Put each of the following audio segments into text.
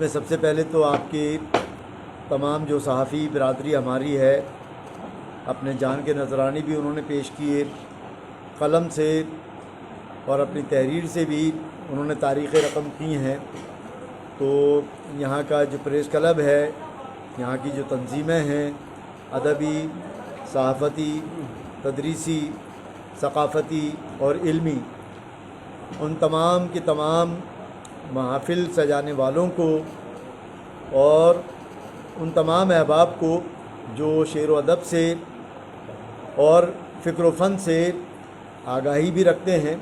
میں سب سے پہلے تو آپ کی تمام جو صحافی برادری ہماری ہے، اپنے جان کے نذرانے بھی انہوں نے پیش کیے، قلم سے اور اپنی تحریر سے بھی انہوں نے تاریخ رقم کی ہیں۔ تو یہاں کا جو پریس کلب ہے، یہاں کی جو تنظیمیں ہیں، ادبی، صحافتی، تدریسی، ثقافتی اور علمی، ان تمام کے تمام محافل سجانے والوں کو اور ان تمام احباب کو جو شعر و ادب سے اور فکر و فن سے آگاہی بھی رکھتے ہیں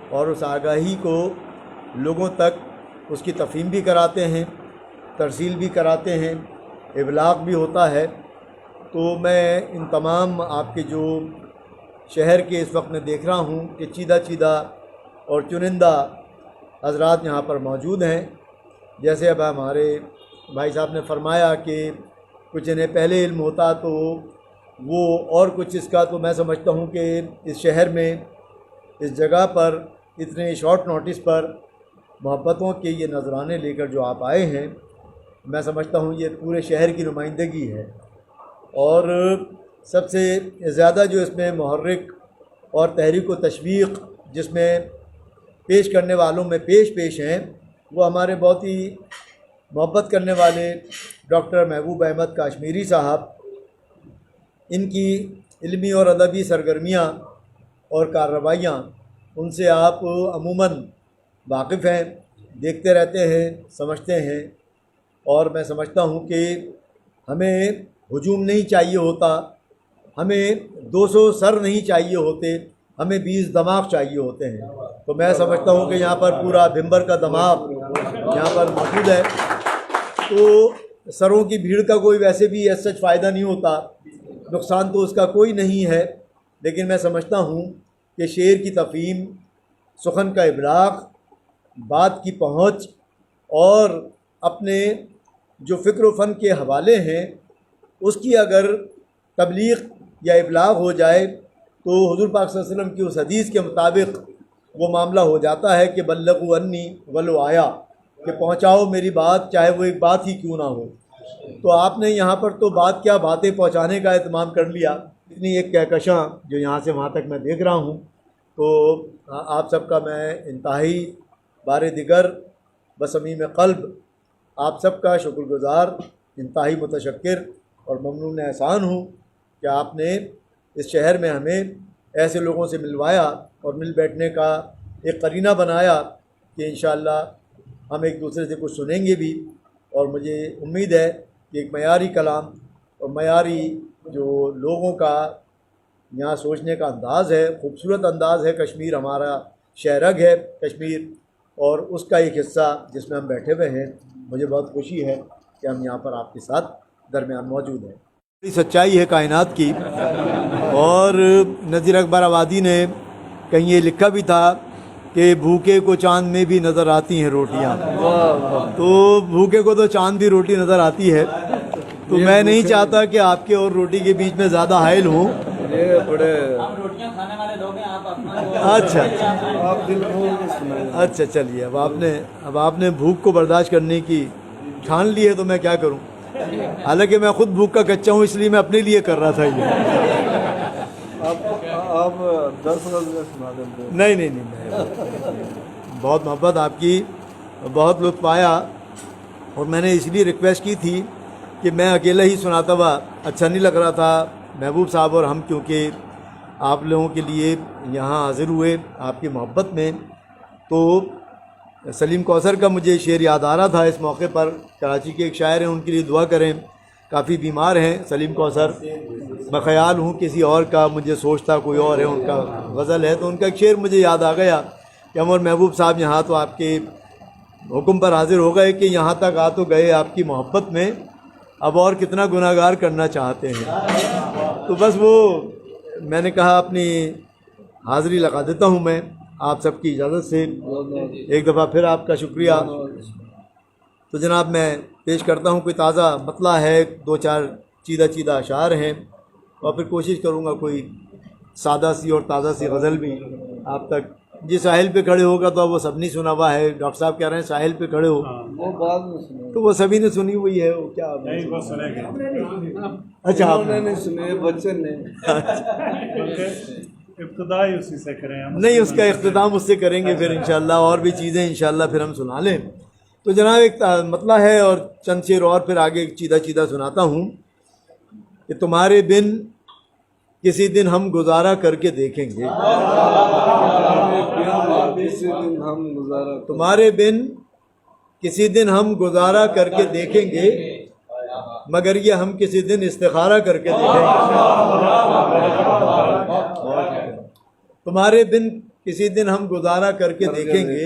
اور اس آگاہی کو لوگوں تک اس کی تفہیم بھی کراتے ہیں، ترسیل بھی کراتے ہیں، ابلاغ بھی ہوتا ہے۔ تو میں ان تمام آپ کے جو شہر کے اس وقت میں دیکھ رہا ہوں کہ چیدہ چیدہ اور چنندہ حضرات یہاں پر موجود ہیں۔ جیسے اب ہمارے بھائی صاحب نے فرمایا کہ کچھ انہیں پہلے علم ہوتا تو وہ اور کچھ اس کا، تو میں سمجھتا ہوں کہ اس شہر میں اس جگہ پر اتنے شارٹ نوٹس پر محبتوں کے یہ نذرانے لے کر جو آپ آئے ہیں، میں سمجھتا ہوں یہ پورے شہر کی نمائندگی ہے۔ اور سب سے زیادہ جو اس میں محرک اور تحریک و تشویق جس میں پیش کرنے والوں میں پیش ہیں، وہ ہمارے بہت ہی محبت کرنے والے ڈاکٹر محبوب احمد کاشمیری صاحب۔ ان کی علمی اور ادبی سرگرمیاں اور کارروائیاں ان سے آپ عموماً واقف ہیں، دیکھتے رہتے ہیں، سمجھتے ہیں۔ اور میں سمجھتا ہوں کہ ہمیں ہجوم نہیں چاہیے ہوتا، ہمیں 200 سر نہیں چاہیے ہوتے، ہمیں 20 دماغ چاہیے ہوتے ہیں۔ تو میں سمجھتا ہوں کہ یہاں پر پورا بھمبر کا دماغ یہاں پر موجود ہے۔ تو سروں کی بھیڑ کا کوئی ویسے بھی ایسا فائدہ نہیں ہوتا، نقصان تو اس کا کوئی نہیں ہے، لیکن میں سمجھتا ہوں کہ شعر کی تفہیم، سخن کا ابلاغ، بات کی پہنچ اور اپنے جو فکر و فن کے حوالے ہیں اس کی اگر تبلیغ یا ابلاغ ہو جائے تو حضور پاک صلی اللہ علیہ وسلم کی اس حدیث کے مطابق وہ معاملہ ہو جاتا ہے کہ بلغوا انی ولو آیا، کہ پہنچاؤ میری بات چاہے وہ ایک بات ہی کیوں نہ ہو۔ تو آپ نے یہاں پر تو بات کیا، باتیں پہنچانے کا اہتمام کر لیا۔ اتنی ایک کہکشاں جو یہاں سے وہاں تک میں دیکھ رہا ہوں، تو آپ سب کا میں انتہائی بار دیگر بصمیم قلب آپ سب کا شکر گزار، انتہائی متشکر اور ممنون احسان ہوں کہ آپ نے اس شہر میں ہمیں ایسے لوگوں سے ملوایا اور مل بیٹھنے کا ایک قرینہ بنایا کہ انشاءاللہ ہم ایک دوسرے سے کچھ سنیں گے بھی۔ اور مجھے امید ہے کہ ایک معیاری کلام اور معیاری جو لوگوں کا یہاں سوچنے کا انداز ہے، خوبصورت انداز ہے۔ کشمیر ہمارا شہرگ ہے کشمیر، اور اس کا ایک حصہ جس میں ہم بیٹھے ہوئے ہیں، مجھے بہت خوشی ہے کہ ہم یہاں پر آپ کے ساتھ درمیان موجود ہیں۔ بڑی سچائی ہے کائنات کی، اور نذیر اکبر آبادی نے کہیں یہ لکھا بھی تھا کہ بھوکے کو چاند میں بھی نظر آتی ہیں روٹیاں۔ تو بھوکے کو تو چاند بھی روٹی نظر آتی ہے، تو میں نہیں چاہتا کہ آپ کے اور روٹی کے بیچ میں زیادہ حائل ہوں۔ اچھا چلیے، اب آپ نے بھوک کو برداشت کرنے کی ٹھان لی ہے تو میں کیا کروں۔ حالانکہ میں خود بھوک کا کچا ہوں، اس لیے میں اپنے لیے کر رہا تھا یہ۔ نہیں، بہت محبت آپ کی، بہت لطف آیا، اور میں نے اس لیے ریکویسٹ کی تھی کہ میں اکیلا ہی سناتا ہوا اچھا نہیں لگ رہا تھا۔ محبوب صاحب اور ہم کیونکہ آپ لوگوں کے لیے یہاں حاضر ہوئے آپ کی محبت میں، تو سلیم کوثر کا مجھے شعر یاد آ رہا تھا اس موقع پر۔ کراچی کے ایک شاعر ہیں، ان کے لیے دعا کریں، کافی بیمار ہیں سلیم کوثر۔ بخیال ہوں کسی اور کا، مجھے سوچتا کوئی اور ہے، ان کا غزل ہے، تو ان کا ایک شعر مجھے یاد آ گیا کہ عمر محبوب صاحب یہاں تو آپ کے حکم پر حاضر ہو گئے کہ یہاں تک آ تو گئے آپ کی محبت میں، اب اور کتنا گناہ گار کرنا چاہتے ہیں۔ تو بس وہ میں نے کہا اپنی حاضری لگا دیتا ہوں میں آپ سب کی اجازت سے۔ ایک دفعہ پھر آپ کا شکریہ۔ تو جناب میں پیش کرتا ہوں، کوئی تازہ مطلع ہے، 2-4 چیدہ اشعار ہیں، اور پھر کوشش کروں گا کوئی سادہ سی اور تازہ سی غزل بھی آپ تک جی ساحل پہ کھڑے ہوگا تو اب وہ سب نہیں سنا ہوا ہے. ڈاکٹر صاحب کہہ رہے ہیں ساحل پہ کھڑے ہو, وہ بعد میں سنے, تو وہ سبھی نے سنی ہوئی ہے. وہ کیا نہیں وہ سنے گا. اچھا آپ انہوں نے نہیں سنے, بچے نے. ابتدائی اسی سے کریں ہم. نہیں, اس کا اختتام اس سے کریں گے پھر انشاءاللہ, اور بھی چیزیں انشاءاللہ پھر ہم سنا لیں. تو جناب ایک مطلب ہے, اور چند شعر اور پھر آگے چیدہ چیدہ سناتا ہوں کہ تمہارے بن کسی دن ہم گزارا کر کے دیکھیں گے. کسی دن ہم گزارا, تمہارے بن کسی دن ہم گزارا کر کے دیکھیں گے, مگر یہ ہم کسی دن استخارہ کر کے دیکھیں گے. تمہارے بن کسی دن ہم گزارا کر کے دیکھیں گے,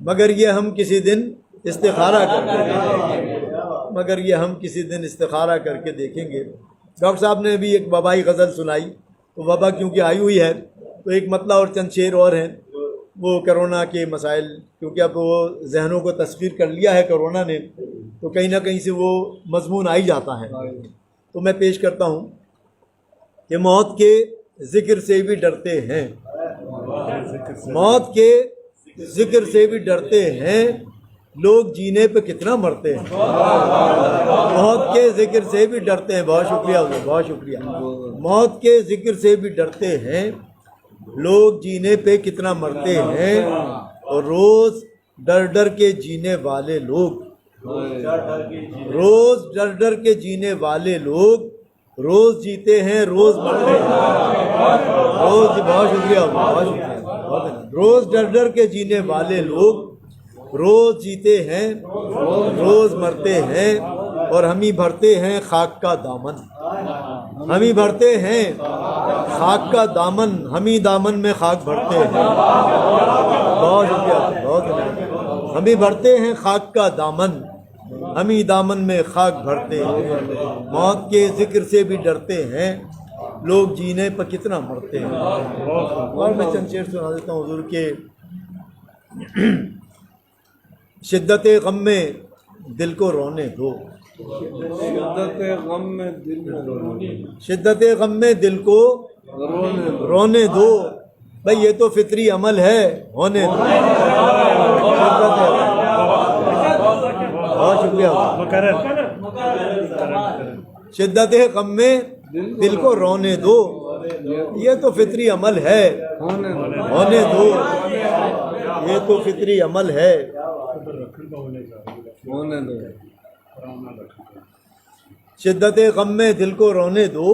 مگر یہ ہم کسی دن استخارہ کر کے دیکھیں گے. مگر یہ ہم کسی دن استخارہ کر کے دیکھیں گے. ڈاکٹر صاحب نے بھی ایک وبائی غزل سنائی, تو وبا کیونکہ آئی ہوئی ہے تو ایک مطلب اور چند شعر اور ہیں وہ کرونا کے مسائل, کیونکہ اب وہ ذہنوں کو تسخیر کر لیا ہے کرونا نے, تو کہیں نہ کہیں سے وہ مضمون آ ہی جاتا ہے. تو میں پیش کرتا ہوں کہ موت کے ذکر سے بھی ڈرتے ہیں, موت کے ذکر سے بھی ڈرتے ہیں, لوگ جینے پہ کتنا مرتے ہیں. موت کے ذکر سے بھی ڈرتے ہیں. بہت شکریہ, بہت شکریہ. موت کے ذکر سے بھی ڈرتے ہیں, لوگ جینے پہ کتنا مرتے ہیں, اور روز ڈر ڈر کے جینے والے لوگ, روز ڈر ڈر کے جینے والے لوگ روز جیتے ہیں روز مرتے ہیں. روز, بہت شکریہ, بہت شکریہ. روز ڈر ڈر کے جینے والے لوگ روز جیتے ہیں روز مرتے ہیں, اور ہم ہی بھرتے ہیں خاک کا دامن, ہم ہی بھرتے ہیں خاک کا دامن, ہم ہی دامن میں خاک بھرتے ہیں. بہت شکریہ, بہت شکریہ. ہم ہی بھرتے ہیں خاک کا دامن, ہم ہی دامن میں خاک بھرتے ہیں. موت کے ذکر سے بھی ڈرتے ہیں, لوگ جینے پر کتنا مرتے ہیں. اور میں چند شعر سنا دیتا ہوں حضور کے. شدت غم میں دل کو رونے دو, شدت غم میں دل میں, شدت غم میں دل کو رونے دو, بھائی یہ تو فطری عمل ہے, ہونے دو. بہت شکریہ. شدت غم میں دل کو رونے دو, یہ تو فطری عمل ہے, ہونے دو. یہ تو فطری عمل ہے, ہونے دو. شدت غم میں دل کو رونے دو,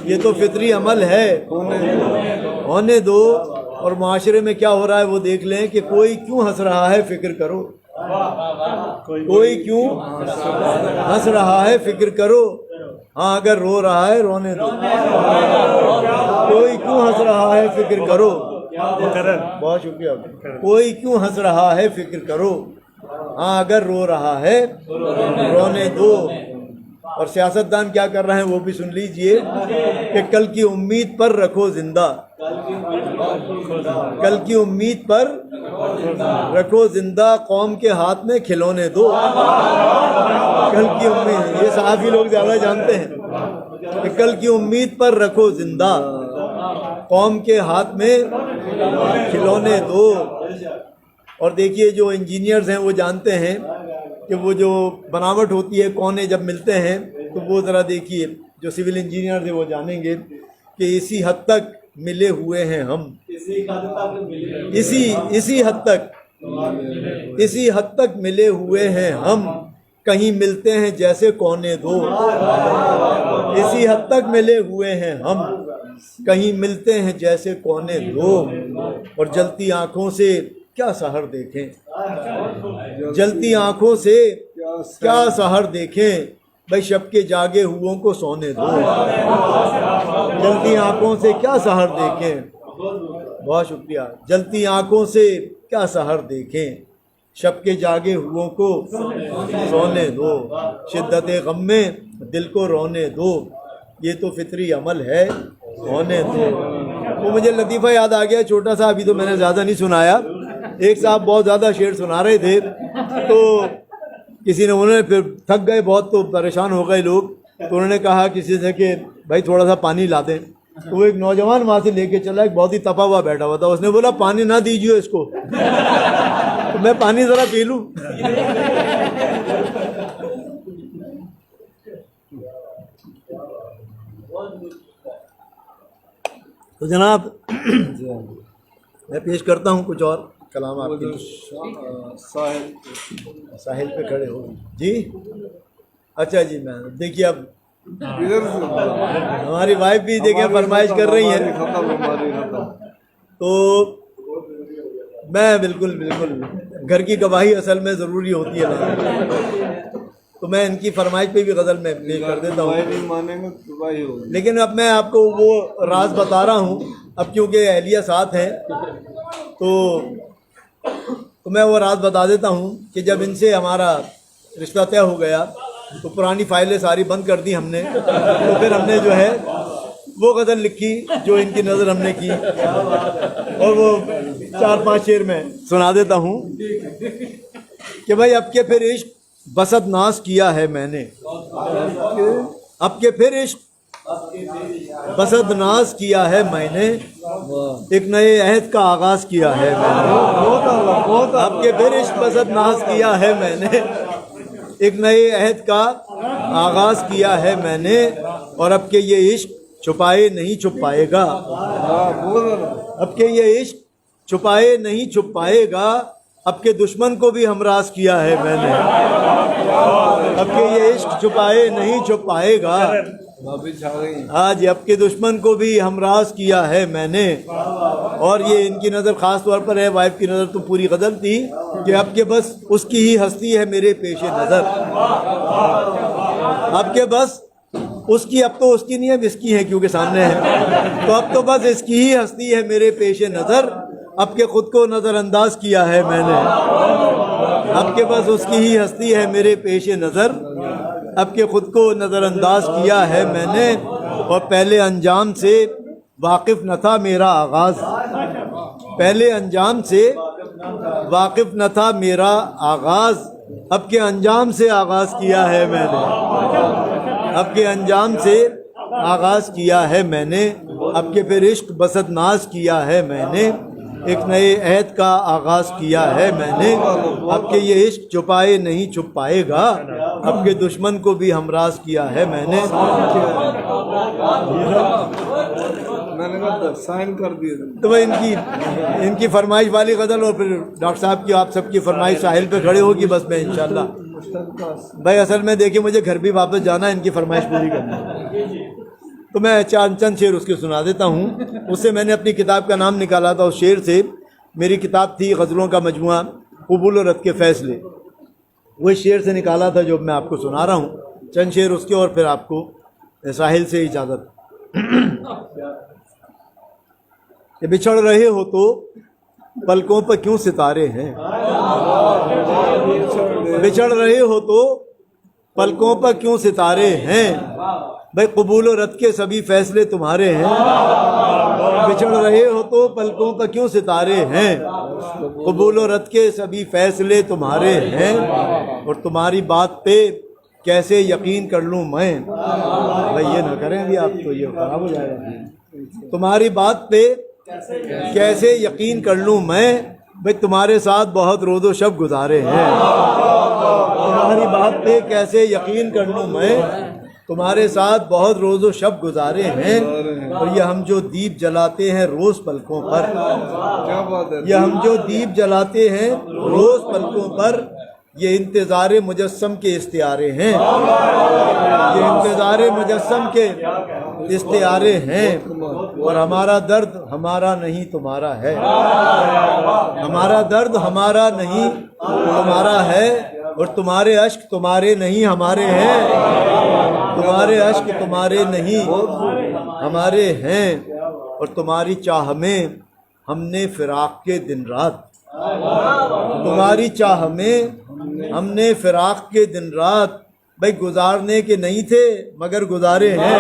یہ تو فطری عمل ہے, ہونے دو. اور معاشرے میں کیا ہو رہا ہے وہ دیکھ لیں کہ کوئی کیوں ہنس رہا ہے فکر کرو, کوئی کیوں ہنس رہا ہے فکر کرو. ہاں اگر رو رہا ہے رونے دو, کوئی کیوں ہنس رہا ہے فکر کرو. بہت شکریہ. کوئی کیوں ہنس رہا ہے فکر کرو, ہاں اگر رو رہا ہے رونے دو. اور سیاستدان کیا کر رہے ہیں وہ بھی سن لیجئے کہ کل کی امید پر رکھو زندہ, کل کی امید پر رکھو زندہ, قوم کے ہاتھ میں کھلونے دو. کل کی امید, یہ صحافی لوگ زیادہ جانتے ہیں کہ کل کی امید پر رکھو زندہ, قوم کے ہاتھ میں کھلونے دو. اور دیکھیے جو انجینئرز ہیں وہ جانتے ہیں کہ وہ جو بناوٹ ہوتی ہے کونے جب ملتے ہیں تو وہ ذرا دیکھیے, جو سول انجینئر ہیں وہ جانیں گے کہ اسی حد تک ملے ہوئے ہیں ہم, اسی حد تک ملے ہوئے ہیں ہم, کہیں ملتے ہیں جیسے کونے دو. اسی حد تک ملے ہوئے ہیں ہم, کہیں ملتے ہیں جیسے کونے دو. اور جلتی آنکھوں سے کیا سحر دیکھیں, جلتی آنکھوں سے کیا سحر دیکھیں, بھائی شب کے جاگے ہوئوں کو سونے دو. جلتی آنکھوں سے کیا سحر دیکھیں. بہت شکریہ. جلتی آنکھوں سے کیا سحر دیکھیں, شب کے جاگے ہوئوں کو سونے دو. شدت غم میں دل کو رونے دو, یہ تو فطری عمل ہے, ہونے دو. وہ مجھے لطیفہ یاد آ گیا چھوٹا سا, ابھی تو میں نے زیادہ نہیں سنایا. ایک صاحب بہت زیادہ شعر سنا رہے تھے, تو کسی نے, انہوں نے پھر تھک گئے بہت, تو پریشان ہو گئے لوگ, تو انہوں نے کہا کسی سے کہ بھائی تھوڑا سا پانی لا دیں. تو وہ ایک نوجوان وہاں سے لے کے چلا، ایک بہت ہی تپا ہوا بیٹھا ہوا تھا، اس نے بولا پانی نہ دیجیے اس کو تو میں پانی ذرا پی لوں۔ تو جناب میں پیش کرتا ہوں کچھ اور کلام آپ کے ساحل پہ کھڑے ہو جی۔ اچھا جی، میں دیکھیے اب ہماری وائف بھی دیکھیں فرمائش کر رہی ہیں، تو میں بالکل گھر کی گواہی اصل میں ضروری ہوتی ہے، تو میں ان کی فرمائش پہ بھی غزل میں پلے کر دیتا ہوں۔ لیکن اب میں آپ کو وہ راز بتا رہا ہوں، اب کیونکہ اہلیہ ساتھ ہیں تو میں وہ راز بتا دیتا ہوں کہ جب ان سے ہمارا رشتہ طے ہو گیا تو پرانی فائلیں ساری بند کر دی ہم نے، تو پھر ہم نے جو ہے وہ غزل لکھی جو ان کی نظر ہم نے کی، اور وہ 4-5 شعر میں سنا دیتا ہوں کہ بھائی اب کے پھر عشق بسط ناز کیا ہے میں نے، اب کے پھر عشق بسط ناز کیا ہے میں نے، ایک نئے عہد کا آغاز کیا ہے میں نے، اب کے پھر عشق بسط ناز کیا ہے میں نے، ایک نئے عہد کا آغاز کیا ہے میں نے، اور اب کے یہ عشق چھپائے نہیں چھپ پائے گا، اب کے یہ عشق چھپائے نہیں چھپ پائے گا، اب کے دشمن کو بھی ہمراز کیا ہے میں نے، اب کے یہ عشق چھپائے نہیں چھپ پائے گا، آج اب کے دشمن کو بھی ہمراز کیا ہے میں نے۔ اور یہ ان کی نظر خاص طور پر ہے، وائف کی نظر تو پوری غزل تھی کہ اب کے بس اس کی ہی ہستی ہے میرے پیش نظر، اب کے بس اس کی، اب تو اس کی نہیں ہے، اس کی ہے کیونکہ سامنے ہے، تو اب تو بس اس کی ہی ہستی ہے میرے پیش نظر، اب کے خود کو نظر انداز کیا ہے میں نے، اب کے بس اس کی ہی ہستی ہے میرے پیش نظر، اب کے خود کو نظر انداز کیا ہے میں نے، اور پہلے انجام سے واقف نہ تھا میرا آغاز، پہلے انجام سے واقف نہ تھا میرا آغاز، اب کے انجام سے آغاز کیا ہے میں نے، اب کے انجام سے آغاز کیا ہے میں نے، اب کے پھر عشق بسط ناز کیا ہے میں نے، ایک نئے عہد کا آغاز کیا ہے میں نے، اب کے یہ عشق چھپائے نہیں چھپ پائے گا، اب کے دشمن کو بھی ہمراز کیا ہے میں نے۔ سائن کر دیے تو وہ ان کی فرمائش والی غزل، اور پھر ڈاکٹر صاحب کی آپ سب کی فرمائش ساحل پہ کھڑے ہوگی، بس میں انشاءاللہ بھائی اصل میں دیکھیں مجھے گھر بھی واپس جانا ہے، ان کی فرمائش پوری کرنا ہے، تو میں چند شعر اس کے سنا دیتا ہوں۔ اس سے میں نے اپنی کتاب کا نام نکالا تھا، اس شعر سے میری کتاب تھی غزلوں کا مجموعہ قبول و رد کے فیصلے، وہ شعر سے نکالا تھا جو میں آپ کو سنا رہا ہوں، چند شعر اس کے، اور پھر آپ کو ساحل سے اجازت۔ کہ بچھڑ رہے ہو تو پلکوں پر کیوں ستارے ہیں، بچھڑ رہے ہو تو پلکوں پر کیوں ستارے ہیں، بھائی قبول و رد کے سبھی فیصلے تمہارے ہیں، بچھڑ رہے ہو تو پلکوں پر کیوں ستارے ہیں، قبول و رد کے سبھی فیصلے تمہارے ہیں، اور تمہاری بات پہ کیسے یقین کر لوں میں، بھائی یہ نہ کریں ابھی آپ تو یہ خراب ہو جائے گا، تمہاری بات پہ کیسے یقین کر لوں میں، بھائی تمہارے ساتھ بہت روز و شب گزارے ہیں، تمہاری بات پہ کیسے یقین کر لوں میں، تمہارے ساتھ بہت روز و شب گزارے ہیں، اور یہ ہم جو دیپ جلاتے ہیں روز پلکوں پر، یہ ہم جو دیپ جلاتے ہیں روز پلکوں پر، یہ انتظار مجسم کے استعارے ہیں، یہ انتظار مجسم کے استعارے ہیں، اور ہمارا درد ہمارا نہیں تمہارا ہے، ہمارا درد ہمارا نہیں تمہارا ہے، اور تمہارے اشک تمہارے نہیں ہمارے ہیں، تمہارے اشک تمہارے نہیں ہمارے ہیں، اور تمہاری چاہ میں ہم نے فراق کے دن رات، تمہاری چاہ میں ہم نے فراق کے دن رات، بھائی گزارنے کے نہیں تھے مگر گزارے ہیں،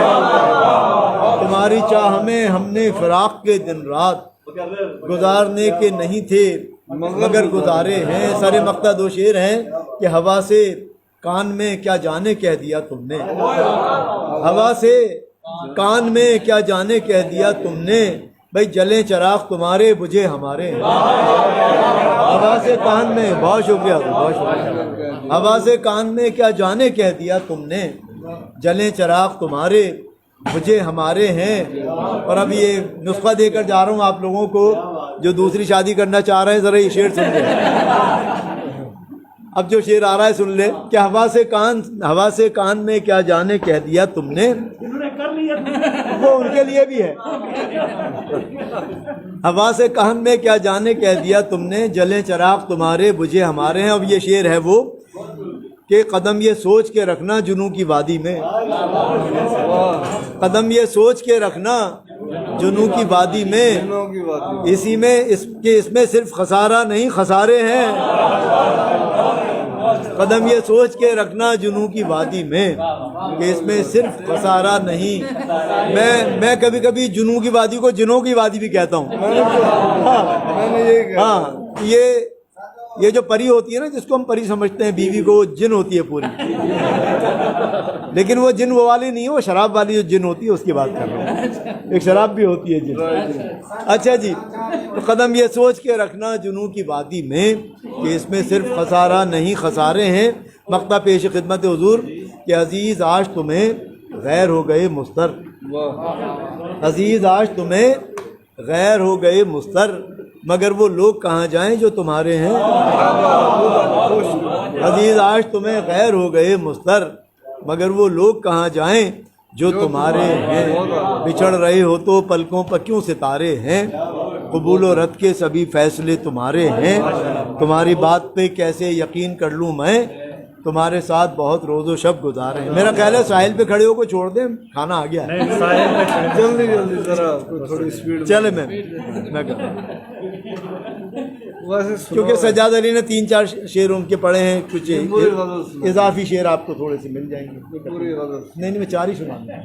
تمہاری چاہ میں ہم نے فراق کے دن رات، گزارنے کے نہیں تھے مگر گزارے ہیں۔ سارے مقطع دو شعر ہیں کہ ہوا سے کان میں کیا جانے کہہ دیا تم نے، ہوا سے کان میں کیا جانے کہہ دیا تم نے، بھائی جلیں چراغ تمہارے بجھے ہمارے ہیں۔ آواز کان میں، بہت شکریہ، بہت شکریہ۔ آواز کان میں کیا جانے کہہ دیا تم نے، جلیں چراغ تمہارے بجھے ہمارے ہیں۔ اور اب یہ نسخہ دے کر جا رہا ہوں آپ لوگوں کو جو دوسری شادی کرنا چاہ رہے ہیں، ذرا یہ شعر سن لیں۔ اب جو شعر آ رہا ہے سن لیں کہ ہوا سے کان میں کیا جانے کہہ دیا تم نے، انہوں نے کر لیا، وہ ان کے لیے بھی ہے۔ ہوا سے کان میں کیا جانے کہہ دیا تم نے، جلیں چراغ تمہارے بجھے ہمارے ہیں۔ اب یہ شعر ہے وہ کہ قدم یہ سوچ کے رکھنا جنوں کی وادی میں، قدم یہ سوچ کے رکھنا جنوں کی وادی میں، اسی میں اس میں صرف خسارہ نہیں خسارے ہیں۔ قدم یہ سوچ کے رکھنا جنوں کی وادی میں کہ اس میں صرف خسارہ نہیں۔ میں کبھی کبھی جنوں کی وادی کو جنوں کی وادی بھی کہتا ہوں۔ ہاں، یہ جو پری ہوتی ہے نا، جس کو ہم پری سمجھتے ہیں، بیوی کو جن ہوتی ہے پوری، لیکن وہ جن وہ والی نہیں ہے، وہ شراب والی جو جن ہوتی ہے اس کی بات کر رہا ہوں۔ ایک شراب بھی ہوتی ہے جن۔ اچھا جی، تو قدم یہ سوچ کے رکھنا جنوں کی وادی میں کہ اس میں صرف خسارہ نہیں خسارے ہیں۔ مقطع پیش خدمت حضور کہ عزیز آج تمہیں غیر ہو گئے مستر، عزیز آج تمہیں غیر ہو گئے مستر، مگر وہ لوگ کہاں جائیں جو تمہارے ہیں۔ عزیز آج تمہیں غیر ہو گئے مستر، مگر وہ لوگ کہاں جائیں جو تمہارے ہیں۔ بچھڑ رہے ہو تو پلکوں پر کیوں ستارے ہیں، قبول و رد کے سبھی فیصلے تمہارے ہیں۔ تمہاری بات پہ کیسے یقین کر لوں میں، تمہارے ساتھ بہت روز و شب گزارے ہیں۔ میرا خیال ہے ساحل پہ کھڑے ہو کو چھوڑ دیں، کھانا آ گیا ہے۔ نہیں ساحل پہ کھڑے ہیں۔ جلدی جلدی ذرا تھوڑی اسپیڈ چلے میں کر رہا ہوں، ویسے کیونکہ سجاد علی نے 3-4 شعر ان کے پڑھے ہیں، کچھ اضافی شعر آپ کو تھوڑے سے مل جائیں گے۔ پوری غلط نہیں میں 4 ہی سناؤں گا۔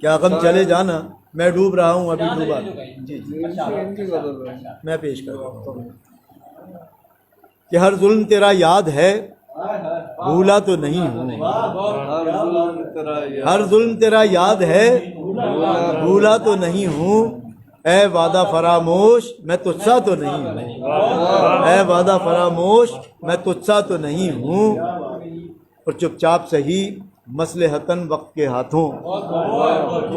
کیا غم چلے جانا، میں ڈوب رہا ہوں ابھی ڈوبا۔ جی ان کی غلط ہے۔ میں پیش کر رہا ہوں کہ ہر ظلم تیرا یاد ہے، بھولا تو نہیں ہوں، ہر ظلم تیرا یاد ہے، بھولا تو نہیں ہوں، اے وعدہ فراموش میں تجھ سا تو نہیں ہوں، اے وعدہ فراموش میں تجھ سا تو نہیں ہوں، اور چپ چاپ سہی مصلحتاً وقت کے ہاتھوں،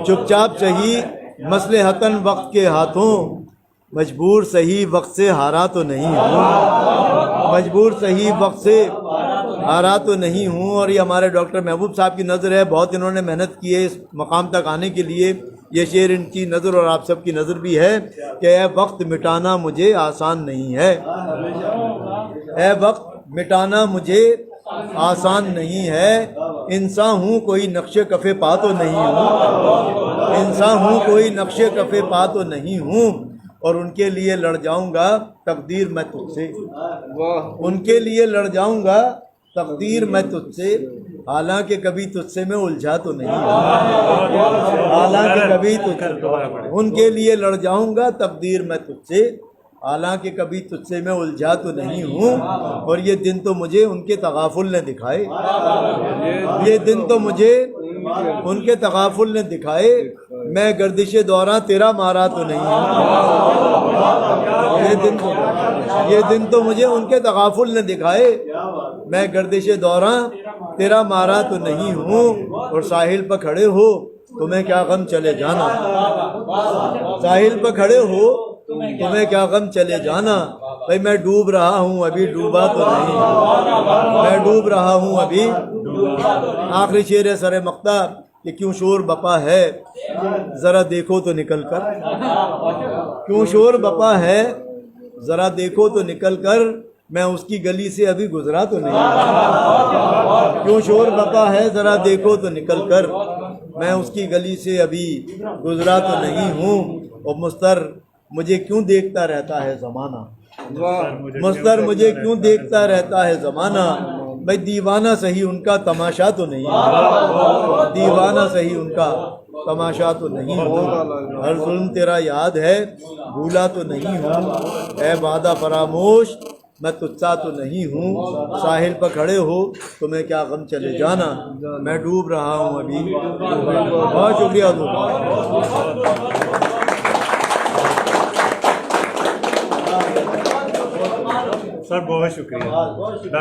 چپ چاپ سہی مصلحتاً وقت کے ہاتھوں، مجبور سہی وقت سے ہارا تو نہیں ہوں، مجبور سہی وقت سے ہارا تو نہیں ہوں۔ اور یہ ہمارے ڈاکٹر محبوب صاحب کی نظر ہے، بہت انہوں نے محنت کی ہے اس مقام تک آنے کے لیے۔ یہ شعر ان کی نظر اور آپ سب کی نظر بھی ہے کہ اے وقت مٹانا مجھے آسان نہیں ہے، اے وقت مٹانا مجھے آسان نہیں ہے، انسان ہوں کوئی نقش کف پا تو نہیں ہوں، انسان ہوں کوئی نقش کف پا تو نہیں ہوں، اور ان کے لیے لڑ جاؤں گا تقدیر میں تجھ سے، ان کے لیے لڑ جاؤں گا تقدیر میں تجھ سے، حالانکہ کبھی تجھ سے میں الجھا تو نہیں ہوں، حالانکہ کبھی ان کے لیے لڑ جاؤں گا تقدیر میں تجھ سے، حالانکہ کبھی تجھ سے میں الجھا تو نہیں ہوں، اور یہ دن تو مجھے ان کے تغافل نے دکھائے، یہ دن تو مجھے ان کے تغافل نے دکھائے، میں گردش دوراں تیرا مارا تو نہیں ہوں، یہ دن تو مجھے ان کے تغافل نے دکھائے، میں گردش دوراں تیرا مارا تو نہیں ہوں، اور ساحل پر کھڑے ہو تمہیں کیا غم چلے جانا، ساحل پر کھڑے ہو تمہیں کیا غم چلے جانا، بھائی میں ڈوب رہا ہوں ابھی ڈوبا تو نہیں، میں ڈوب رہا ہوں ابھی۔ آخری شعر ہے سر مقطع کہ کیوں شور بپا ہے ذرا دیکھو تو نکل کر، کیوں شور بپا ہے ذرا دیکھو تو نکل کر، میں اس کی گلی سے ابھی گزرا تو نہیں، کیوں شور بپا ہے ذرا دیکھو تو نکل کر، میں اس کی گلی سے ابھی گزرا تو نہیں ہوں، اور مستر مجھے کیوں دیکھتا رہتا ہے زمانہ، مستر مجھے کیوں دیکھتا رہتا ہے زمانہ، بھائی دیوانہ صحیح ان کا تماشا تو نہیں ہوں، دیوانہ صحیح ان کا تماشا تو نہیں ہوں، ہر ظلم تیرا یاد ہے بھولا تو نہیں ہوں، اے وعدہ فراموش میں تجھ سا تو نہیں ہوں، ساحل پر کھڑے ہو تمہیں کیا غم چلے جانا، میں ڈوب رہا ہوں ابھی۔ بہت شکریہ سر بہت شکریہ۔